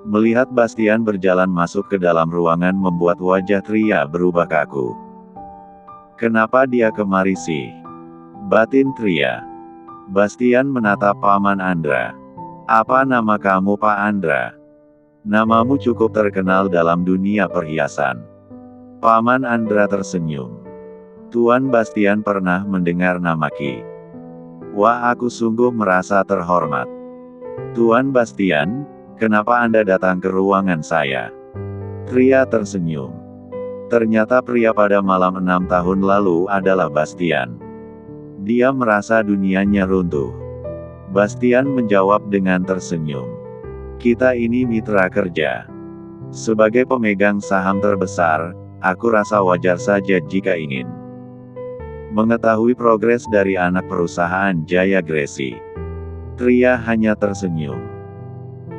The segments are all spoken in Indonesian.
Melihat Bastian berjalan masuk ke dalam ruangan membuat wajah Tria berubah kaku. Kenapa dia kemari sih? Batin Tria. Bastian menatap Paman Andra. Apa nama kamu Pak Andra? Namamu cukup terkenal dalam dunia perhiasan. Paman Andra tersenyum. Tuan Bastian pernah mendengar nama Ki. Wah, aku sungguh merasa terhormat. Tuan Bastian, kenapa Anda datang ke ruangan saya? Tria tersenyum. Ternyata pria pada malam 6 tahun lalu adalah Bastian. Dia merasa dunianya runtuh. Bastian menjawab dengan tersenyum. Kita ini mitra kerja. Sebagai pemegang saham terbesar, aku rasa wajar saja jika ingin mengetahui progres dari anak perusahaan Jaya Gresi. Tria hanya tersenyum.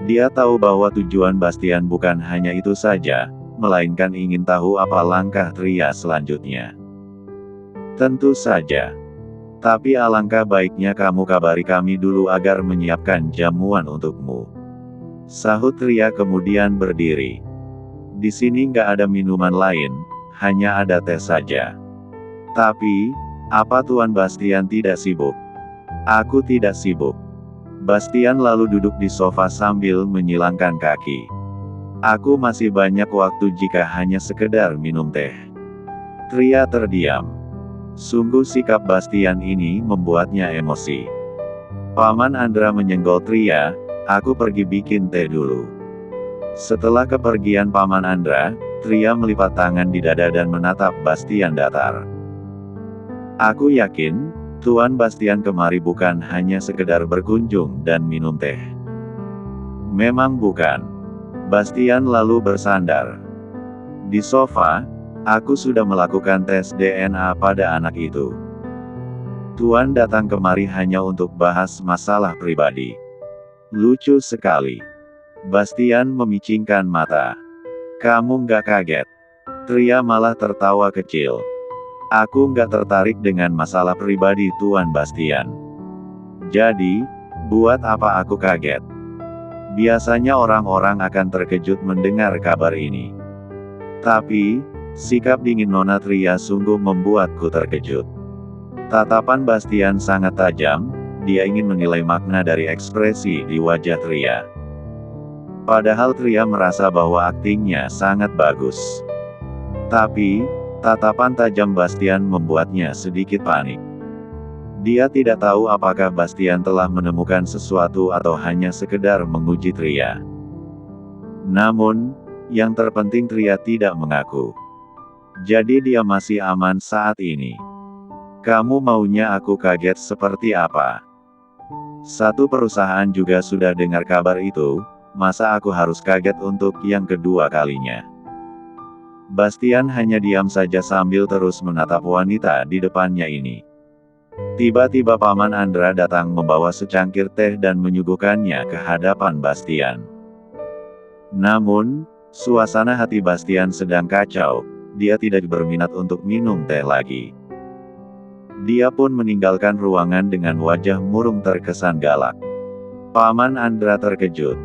Dia tahu bahwa tujuan Bastian bukan hanya itu saja, melainkan ingin tahu apa langkah Tria selanjutnya. Tentu saja. Tapi alangkah baiknya kamu kabari kami dulu agar menyiapkan jamuan untukmu. Sahut Tria kemudian berdiri. Di sini nggak ada minuman lain, hanya ada teh saja. Tapi, apa Tuan Bastian tidak sibuk? Aku tidak sibuk. Bastian lalu duduk di sofa sambil menyilangkan kaki. Aku masih banyak waktu jika hanya sekedar minum teh. Tria terdiam. Sungguh sikap Bastian ini membuatnya emosi. Paman Andra menyenggol Tria, aku pergi bikin teh dulu. Setelah kepergian Paman Andra, Tria melipat tangan di dada dan menatap Bastian datar. Aku yakin, Tuan Bastian kemari bukan hanya sekedar berkunjung dan minum teh. Memang bukan. Bastian lalu bersandar di sofa. Aku sudah melakukan tes DNA pada anak itu. Tuan datang kemari hanya untuk bahas masalah pribadi. Lucu sekali. Bastian memicingkan mata. Kamu nggak kaget? Tria malah tertawa kecil. Aku nggak tertarik dengan masalah pribadi Tuan Bastian. Jadi, buat apa aku kaget? Biasanya orang-orang akan terkejut mendengar kabar ini. Tapi, sikap dingin Nona Tria sungguh membuatku terkejut. Tatapan Bastian sangat tajam, dia ingin menilai makna dari ekspresi di wajah Tria. Padahal Tria merasa bahwa aktingnya sangat bagus. Tapi, tatapan tajam Bastian membuatnya sedikit panik. Dia tidak tahu apakah Bastian telah menemukan sesuatu atau hanya sekedar menguji Tria. Namun, yang terpenting Tria tidak mengaku. Jadi dia masih aman saat ini. Kamu maunya aku kaget seperti apa? Satu perusahaan juga sudah dengar kabar itu, masa aku harus kaget untuk yang kedua kalinya? Bastian hanya diam saja sambil terus menatap wanita di depannya ini. Tiba-tiba Paman Andra datang membawa secangkir teh dan menyuguhkannya ke hadapan Bastian. Namun, suasana hati Bastian sedang kacau, dia tidak berminat untuk minum teh lagi. Dia pun meninggalkan ruangan dengan wajah murung terkesan galak. Paman Andra terkejut.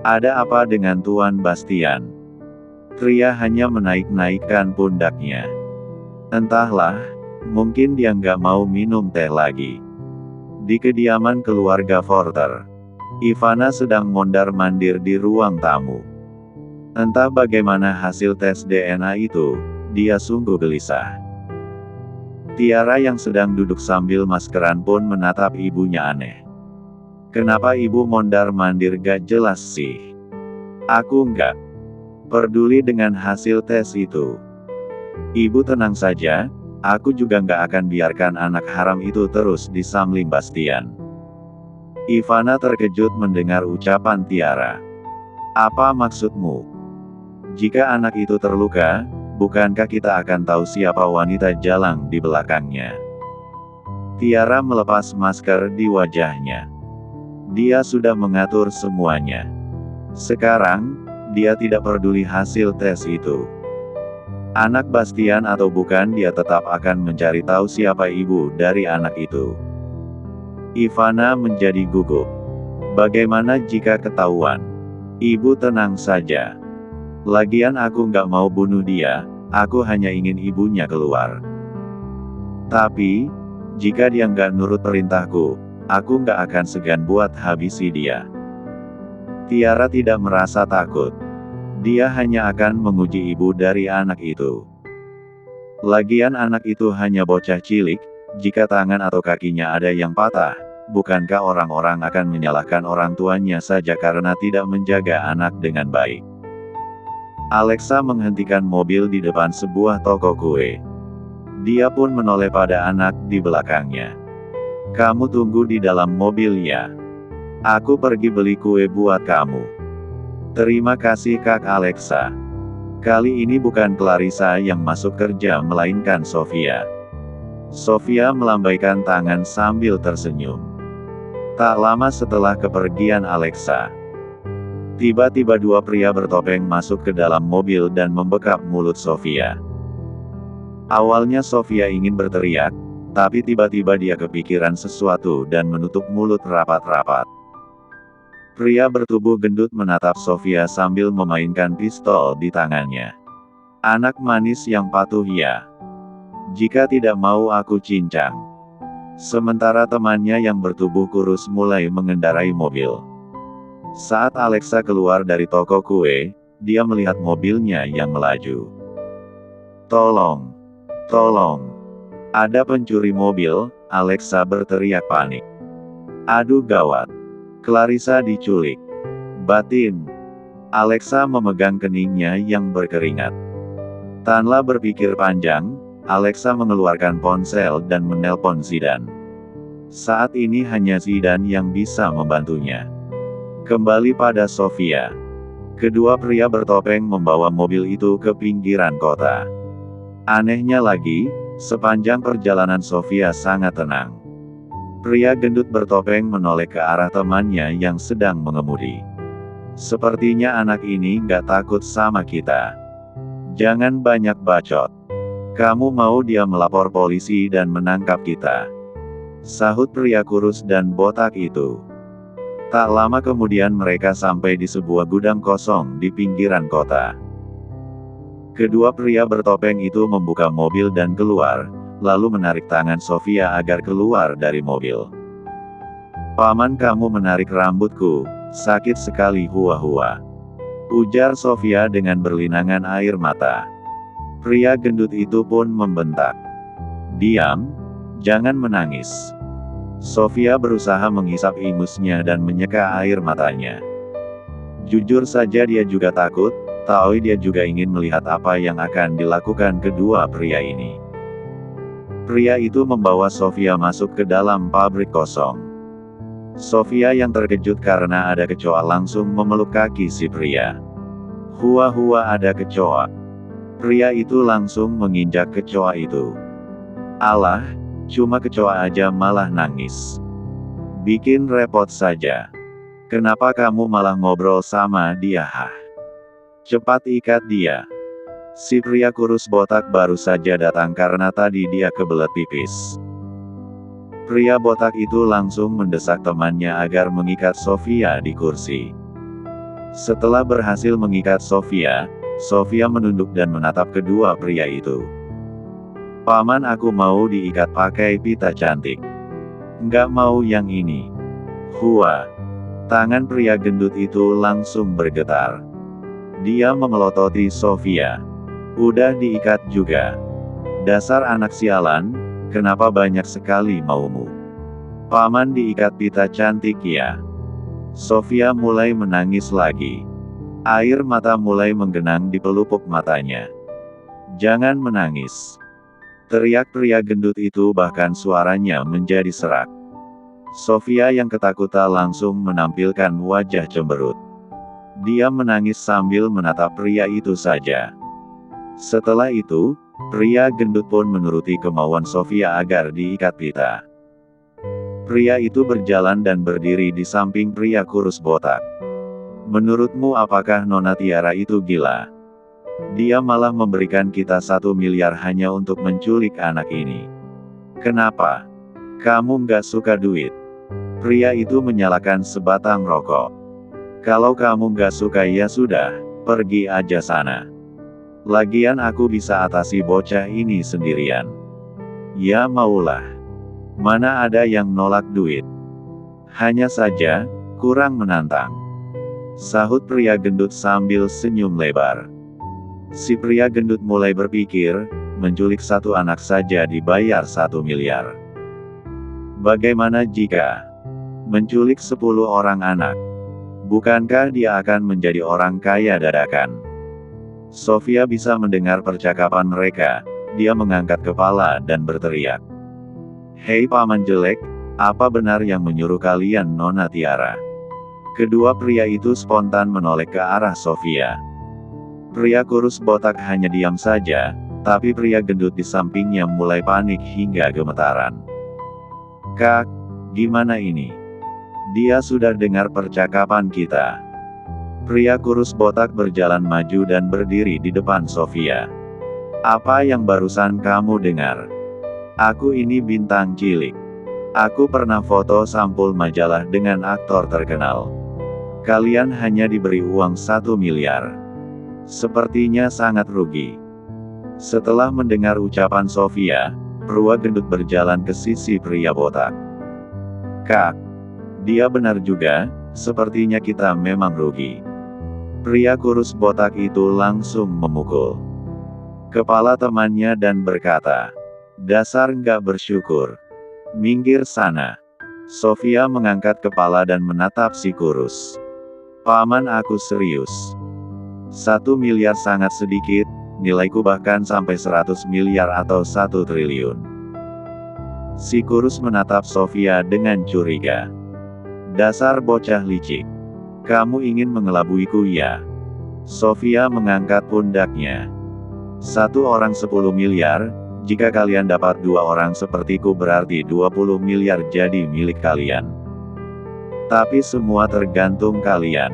Ada apa dengan Tuan Bastian? Tria hanya menaik-naikkan pundaknya. Entahlah, mungkin dia nggak mau minum teh lagi. Di kediaman keluarga Forter, Ivana sedang mondar-mandir di ruang tamu. Entah bagaimana hasil tes DNA itu, dia sungguh gelisah. Tiara yang sedang duduk sambil maskeran pun menatap ibunya aneh. Kenapa ibu mondar-mandir gak jelas sih? Aku nggak peduli dengan hasil tes itu. Ibu tenang saja, aku juga nggak akan biarkan anak haram itu terus disamling Bastian. Ivana terkejut mendengar ucapan Tiara. Apa maksudmu? Jika anak itu terluka, bukankah kita akan tahu siapa wanita jalang di belakangnya? Tiara melepas masker di wajahnya. Dia sudah mengatur semuanya. Sekarang, dia tidak peduli hasil tes itu. Anak Bastian atau bukan, dia tetap akan mencari tahu siapa ibu dari anak itu. Ivana menjadi gugup. Bagaimana jika ketahuan? Ibu tenang saja. Lagian aku nggak mau bunuh dia, aku hanya ingin ibunya keluar. Tapi, jika dia nggak nurut perintahku, aku nggak akan segan buat habisi dia. Tiara tidak merasa takut. Dia hanya akan menguji ibu dari anak itu. Lagian anak itu hanya bocah cilik, jika tangan atau kakinya ada yang patah, bukankah orang-orang akan menyalahkan orang tuanya saja karena tidak menjaga anak dengan baik? Alexa menghentikan mobil di depan sebuah toko kue. Dia pun menoleh pada anak di belakangnya. Kamu tunggu di dalam mobil ya. Aku pergi beli kue buat kamu. Terima kasih Kak Alexa. Kali ini bukan Clarissa yang masuk kerja melainkan Sofia. Sofia melambaikan tangan sambil tersenyum. Tak lama setelah kepergian Alexa, tiba-tiba dua pria bertopeng masuk ke dalam mobil dan membekap mulut Sofia. Awalnya Sofia ingin berteriak, tapi tiba-tiba dia kepikiran sesuatu dan menutup mulut rapat-rapat. Pria bertubuh gendut menatap Sofia sambil memainkan pistol di tangannya. Anak manis yang patuh ya. Jika tidak mau aku cincang. Sementara temannya yang bertubuh kurus mulai mengendarai mobil. Saat Alexa keluar dari toko kue, dia melihat mobilnya yang melaju. Tolong! Tolong! Ada pencuri mobil, Alexa berteriak panik. Aduh gawat! Clarissa diculik. Batin. Alexa memegang keningnya yang berkeringat. Tanpa berpikir panjang, Alexa mengeluarkan ponsel dan menelpon Zidane. Saat ini hanya Zidane yang bisa membantunya. Kembali pada Sofia. Kedua pria bertopeng membawa mobil itu ke pinggiran kota. Anehnya lagi, sepanjang perjalanan Sofia sangat tenang. Pria gendut bertopeng menoleh ke arah temannya yang sedang mengemudi. Sepertinya anak ini nggak takut sama kita. Jangan banyak bacot. Kamu mau dia melapor polisi dan menangkap kita? Sahut pria kurus dan botak itu. Tak lama kemudian mereka sampai di sebuah gudang kosong di pinggiran kota. Kedua pria bertopeng itu membuka mobil dan keluar, lalu menarik tangan Sofia agar keluar dari mobil. Paman kamu menarik rambutku, sakit sekali hua-hua. Ujar Sofia dengan berlinangan air mata. Pria gendut itu pun membentak. Diam, jangan menangis. Sofia berusaha menghisap ingusnya dan menyeka air matanya. Jujur saja dia juga takut, tapi dia juga ingin melihat apa yang akan dilakukan kedua pria ini. Pria itu membawa Sofia masuk ke dalam pabrik kosong. Sofia yang terkejut karena ada kecoa langsung memeluk kaki si pria. Hua-hua ada kecoa. Pria itu langsung menginjak kecoa itu. Alah, cuma kecoa aja malah nangis. Bikin repot saja. Kenapa kamu malah ngobrol sama dia? Cepat ikat dia. Si pria kurus botak baru saja datang karena tadi dia kebelet pipis. Pria botak itu langsung mendesak temannya agar mengikat Sofia di kursi. Setelah berhasil mengikat Sofia, Sofia menunduk dan menatap kedua pria itu. Paman aku mau diikat pakai pita cantik. Nggak mau yang ini. Hua. Tangan pria gendut itu langsung bergetar. Dia memelototi Sofia. Udah diikat juga. Dasar anak sialan, kenapa banyak sekali maumu? Paman diikat pita cantik ya. Sofia mulai menangis lagi. Air mata mulai menggenang di pelupuk matanya. Jangan menangis. Teriak pria gendut itu bahkan suaranya menjadi serak. Sofia yang ketakutan langsung menampilkan wajah cemberut. Dia menangis sambil menatap pria itu saja. Setelah itu, pria gendut pun menuruti kemauan Sofia agar diikat pita. Pria itu berjalan dan berdiri di samping pria kurus botak. Menurutmu apakah Nona Tiara itu gila? Dia malah memberikan kita 1 miliar hanya untuk menculik anak ini. Kenapa? Kamu nggak suka duit? Pria itu menyalakan sebatang rokok. Kalau kamu gak suka ya sudah, pergi aja sana. Lagian aku bisa atasi bocah ini sendirian. Ya maulah. Mana ada yang nolak duit. Hanya saja, kurang menantang. Sahut pria gendut sambil senyum lebar. Si pria gendut mulai berpikir, menculik satu anak saja dibayar 1 miliar. Bagaimana jika menculik 10 orang anak? Bukankah dia akan menjadi orang kaya dadakan? Sofia bisa mendengar percakapan mereka. Dia mengangkat kepala dan berteriak. Hei paman jelek, apa benar yang menyuruh kalian Nona Tiara? Kedua pria itu spontan menoleh ke arah Sofia. Pria kurus botak hanya diam saja, tapi pria gendut di sampingnya mulai panik hingga gemetaran. Kak, gimana ini? Dia sudah dengar percakapan kita. Pria kurus botak berjalan maju dan berdiri di depan Sofia. Apa yang barusan kamu dengar? Aku ini bintang cilik. Aku pernah foto sampul majalah dengan aktor terkenal. Kalian hanya diberi uang 1 miliar. Sepertinya sangat rugi. Setelah mendengar ucapan Sofia, pria gendut berjalan ke sisi pria botak. Kak, dia benar juga, sepertinya kita memang rugi. Pria kurus botak itu langsung memukul kepala temannya dan berkata, dasar nggak bersyukur. Minggir sana. Sofia mengangkat kepala dan menatap si kurus. Paman aku serius. 1 miliar sangat sedikit, nilaiku bahkan sampai 100 miliar atau 1 triliun. Si kurus menatap Sofia dengan curiga. Dasar bocah licik. Kamu ingin mengelabuiku ya? Sofia mengangkat pundaknya. 1 orang 10 miliar, jika kalian dapat 2 orang sepertiku berarti 20 miliar jadi milik kalian. Tapi semua tergantung kalian.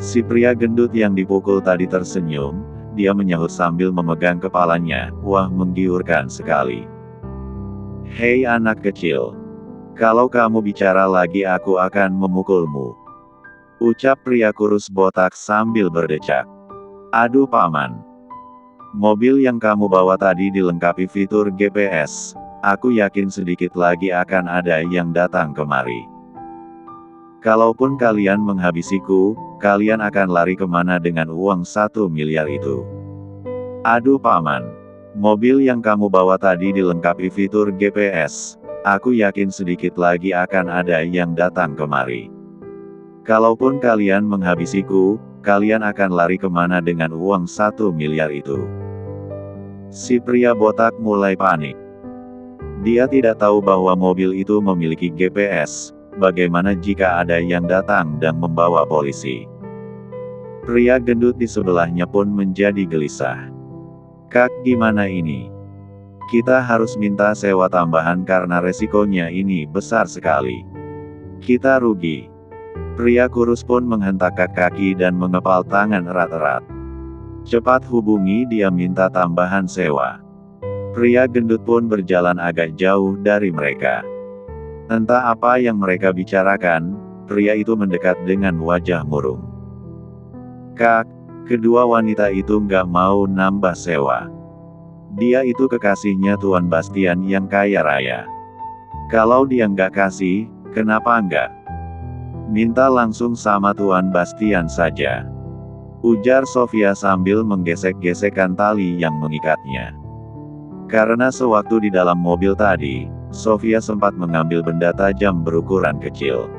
Si pria gendut yang dipukul tadi tersenyum, dia menyahut sambil memegang kepalanya, wah menggiurkan sekali. Hei anak kecil. Kalau kamu bicara lagi aku akan memukulmu. Ucap pria kurus botak sambil berdecak. Aduh paman. Mobil yang kamu bawa tadi dilengkapi fitur GPS. Aku yakin sedikit lagi akan ada yang datang kemari. Kalaupun kalian menghabisiku, kalian akan lari kemana dengan uang 1 miliar itu? Aduh paman. Mobil yang kamu bawa tadi dilengkapi fitur GPS. Aku yakin sedikit lagi akan ada yang datang kemari. Kalaupun kalian menghabisiku, kalian akan lari kemana dengan uang 1 miliar itu? Si pria botak mulai panik. Dia tidak tahu bahwa mobil itu memiliki GPS, bagaimana jika ada yang datang dan membawa polisi? Pria gendut di sebelahnya pun menjadi gelisah. Kak, gimana ini? Kita harus minta sewa tambahan karena resikonya ini besar sekali. Kita rugi. Pria kurus pun menghentakkan kaki dan mengepal tangan erat-erat. Cepat hubungi dia minta tambahan sewa. Pria gendut pun berjalan agak jauh dari mereka. Entah apa yang mereka bicarakan, pria itu mendekat dengan wajah murung. Kak, kedua wanita itu nggak mau nambah sewa. Dia itu kekasihnya Tuan Bastian yang kaya raya. Kalau dia nggak kasih, kenapa enggak? Minta langsung sama Tuan Bastian saja. Ujar Sofia sambil menggesek-gesekkan tali yang mengikatnya. Karena sewaktu di dalam mobil tadi, Sofia sempat mengambil benda tajam berukuran kecil.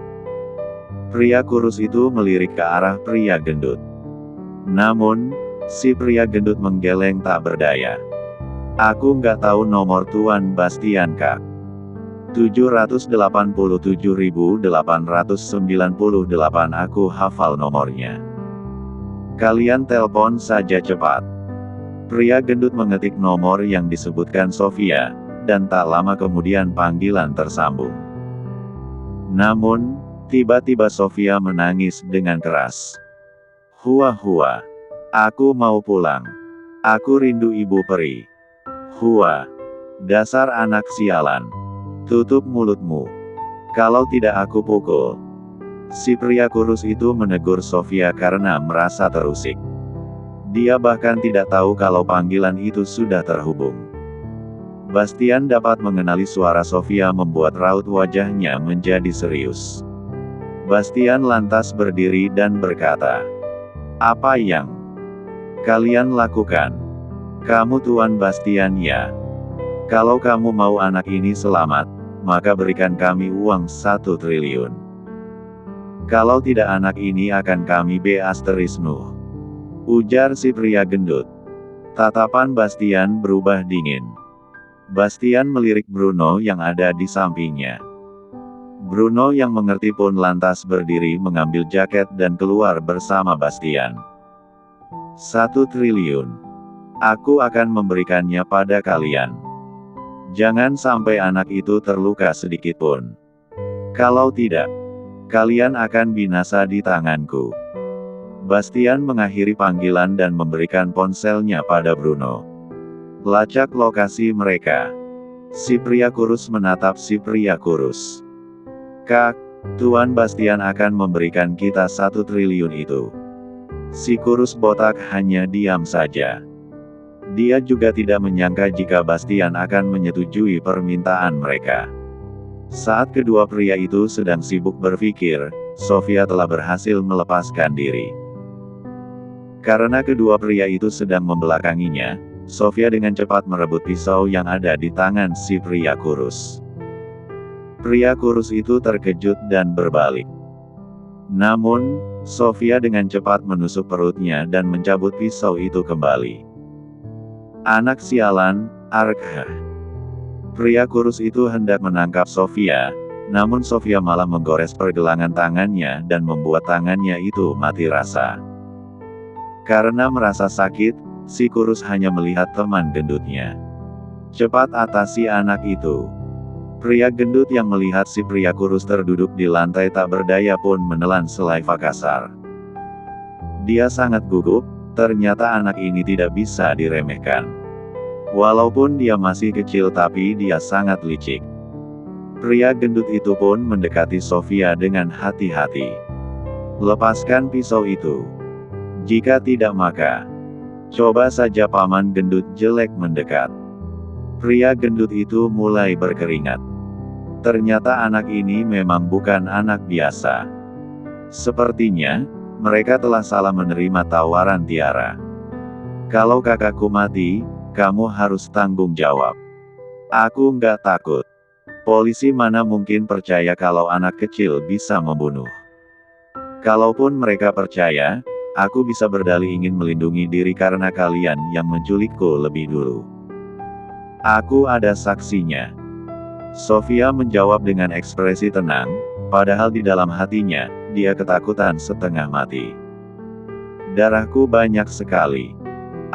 Pria kurus itu melirik ke arah pria gendut. Namun, si pria gendut menggeleng tak berdaya. Aku nggak tahu nomor Tuan Bastian Kak. 787.898 aku hafal nomornya. Kalian telepon saja cepat. Pria gendut mengetik nomor yang disebutkan Sofia, dan tak lama kemudian panggilan tersambung. Namun, tiba-tiba Sofia menangis dengan keras. Hua, aku mau pulang. Aku rindu ibu peri. Hua, dasar anak sialan. Tutup mulutmu. Kalau tidak aku pukul. Si pria kurus itu menegur Sofia karena merasa terusik. Dia bahkan tidak tahu kalau panggilan itu sudah terhubung. Bastian dapat mengenali suara Sofia membuat raut wajahnya menjadi serius. Bastian lantas berdiri dan berkata, "Apa yang kalian lakukan? Kamu Tuan Bastian ya? Kalau kamu mau anak ini selamat, maka berikan kami uang 1 triliun. Kalau tidak anak ini akan kami nuh," ujar si pria gendut. Tatapan Bastian berubah dingin. Bastian melirik Bruno yang ada di sampingnya. Bruno yang mengerti pun lantas berdiri mengambil jaket dan keluar bersama Bastian. 1 triliun. Aku akan memberikannya pada kalian. Jangan sampai anak itu terluka sedikitpun. Kalau tidak, kalian akan binasa di tanganku. Bastian mengakhiri panggilan dan memberikan ponselnya pada Bruno. Lacak lokasi mereka. Si pria kurus menatap si pria kurus. "Kak, Tuan Bastian akan memberikan kita 1 triliun itu." Si kurus botak hanya diam saja. Dia juga tidak menyangka jika Bastian akan menyetujui permintaan mereka. Saat kedua pria itu sedang sibuk berpikir, Sofia telah berhasil melepaskan diri. Karena kedua pria itu sedang membelakanginya, Sofia dengan cepat merebut pisau yang ada di tangan si pria kurus. Pria kurus itu terkejut dan berbalik. Namun, Sofia dengan cepat menusuk perutnya dan mencabut pisau itu kembali. "Anak sialan, Arkha." Pria kurus itu hendak menangkap Sofia, namun Sofia malah menggores pergelangan tangannya dan membuat tangannya itu mati rasa. Karena merasa sakit, si kurus hanya melihat teman gendutnya. "Cepat atasi anak itu." Pria gendut yang melihat si pria kurus terduduk di lantai tak berdaya pun menelan selaiva kasar. Dia sangat gugup, ternyata anak ini tidak bisa diremehkan. Walaupun dia masih kecil tapi dia sangat licik. Pria gendut itu pun mendekati Sofia dengan hati-hati. "Lepaskan pisau itu. Jika tidak maka, coba saja paman gendut jelek mendekat." Pria gendut itu mulai berkeringat. Ternyata anak ini memang bukan anak biasa. Sepertinya, mereka telah salah menerima tawaran Tiara. "Kalau kakakku mati, kamu harus tanggung jawab." "Aku nggak takut. Polisi mana mungkin percaya kalau anak kecil bisa membunuh. Kalaupun mereka percaya, aku bisa berdalih ingin melindungi diri karena kalian yang menculikku lebih dulu. Aku ada saksinya." Sofia menjawab dengan ekspresi tenang, padahal di dalam hatinya, dia ketakutan setengah mati. "Darahku banyak sekali.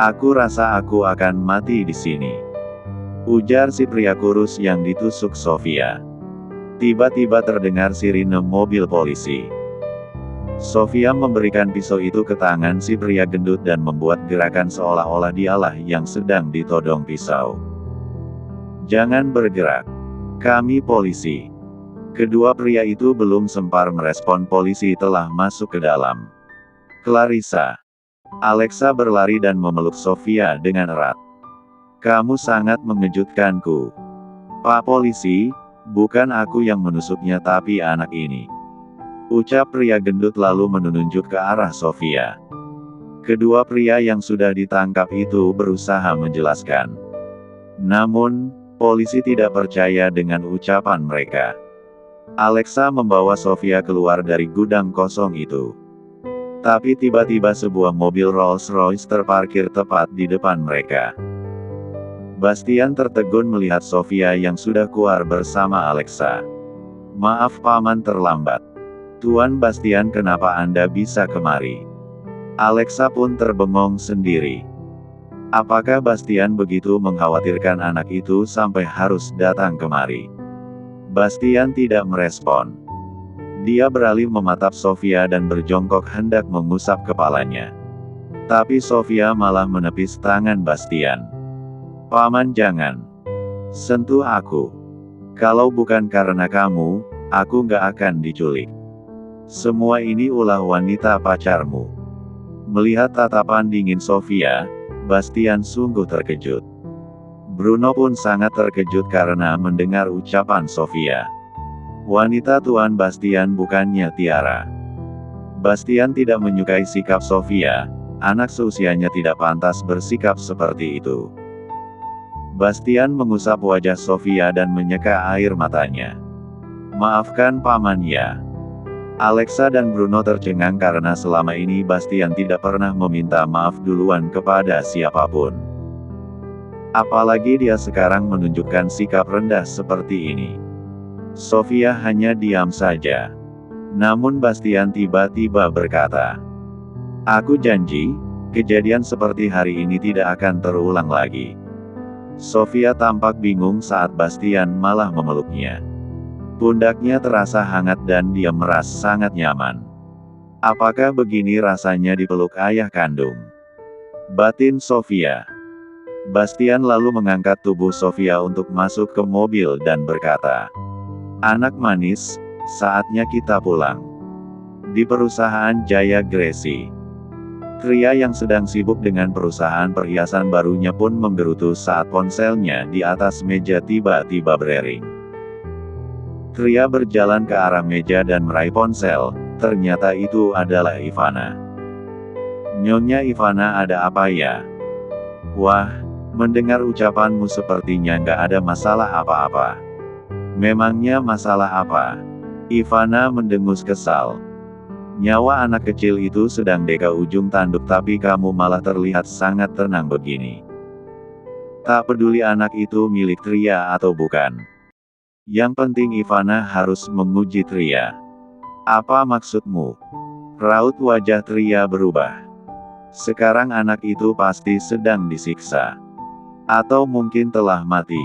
Aku rasa aku akan mati di sini," ujar si pria kurus yang ditusuk Sofia. Tiba-tiba terdengar sirine mobil polisi. Sofia memberikan pisau itu ke tangan si pria gendut dan membuat gerakan seolah-olah dialah yang sedang ditodong pisau. "Jangan bergerak. Kami polisi." Kedua pria itu belum sempat merespon, polisi telah masuk ke dalam. "Clarissa." Alexa berlari dan memeluk Sofia dengan erat. "Kamu sangat mengejutkanku. Pak Polisi, bukan aku yang menusuknya tapi anak ini," ucap pria gendut lalu menunjuk ke arah Sofia. Kedua pria yang sudah ditangkap itu berusaha menjelaskan. Namun, polisi tidak percaya dengan ucapan mereka. Alexa membawa Sofia keluar dari gudang kosong itu. Tapi tiba-tiba sebuah mobil Rolls-Royce terparkir tepat di depan mereka. Bastian tertegun melihat Sofia yang sudah keluar bersama Alexa. "Maaf paman terlambat. Tuan Bastian, kenapa Anda bisa kemari?" Alexa pun terbengong sendiri. Apakah Bastian begitu mengkhawatirkan anak itu sampai harus datang kemari? Bastian tidak merespon. Dia beralih mematap Sofia dan berjongkok hendak mengusap kepalanya. Tapi Sofia malah menepis tangan Bastian. "Paman jangan. Sentuh aku. Kalau bukan karena kamu, aku nggak akan diculik." Semua ini ulah wanita pacarmu. Melihat tatapan dingin Sofia, Bastian sungguh terkejut. Bruno pun sangat terkejut karena mendengar ucapan Sofia. Wanita Tuan Bastian bukannya Tiara. Bastian tidak menyukai sikap Sofia, anak seusianya tidak pantas bersikap seperti itu. Bastian mengusap wajah Sofia dan menyeka air matanya. Maafkan paman ya. Alexa dan Bruno tercengang karena selama ini Bastian tidak pernah meminta maaf duluan kepada siapapun. Apalagi dia sekarang menunjukkan sikap rendah seperti ini. Sofia hanya diam saja. Namun Bastian tiba-tiba berkata, "Aku janji, kejadian seperti hari ini tidak akan terulang lagi." Sofia tampak bingung saat Bastian malah memeluknya. Pundaknya terasa hangat dan dia merasa sangat nyaman. Apakah begini rasanya dipeluk ayah kandung? Batin Sofia. Bastian lalu mengangkat tubuh Sofia untuk masuk ke mobil dan berkata, "Anak manis, saatnya kita pulang." Di perusahaan Jaya Gresi, Tria yang sedang sibuk dengan perusahaan perhiasan barunya pun menggerutu saat ponselnya di atas meja tiba-tiba berdering. Tria berjalan ke arah meja dan meraih ponsel, ternyata itu adalah Ivana. "Nyonya Ivana, ada apa ya?" "Wah, mendengar ucapanmu sepertinya nggak ada masalah apa-apa." "Memangnya masalah apa?" Ivana mendengus kesal. "Nyawa anak kecil itu sedang deka ujung tanduk tapi kamu malah terlihat sangat tenang begini. Tak peduli anak itu milik Tria atau bukan. Yang penting Ivana harus menguji Tria." "Apa maksudmu?" Raut wajah Tria berubah. "Sekarang anak itu pasti sedang disiksa. Atau mungkin telah mati."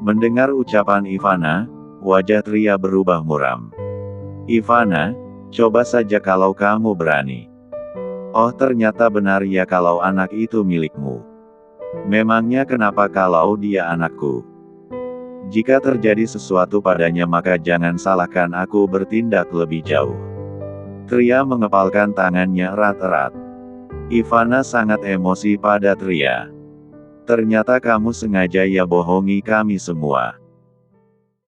Mendengar ucapan Ivana, wajah Tria berubah muram. "Ivana, coba saja kalau kamu berani." "Oh, ternyata benar ya kalau anak itu milikmu. Memangnya kenapa kalau dia anakku? Jika terjadi sesuatu padanya maka jangan salahkan aku bertindak lebih jauh." Tria mengepalkan tangannya erat-erat. Ivana sangat emosi pada Tria. "Ternyata kamu sengaja ya bohongi kami semua.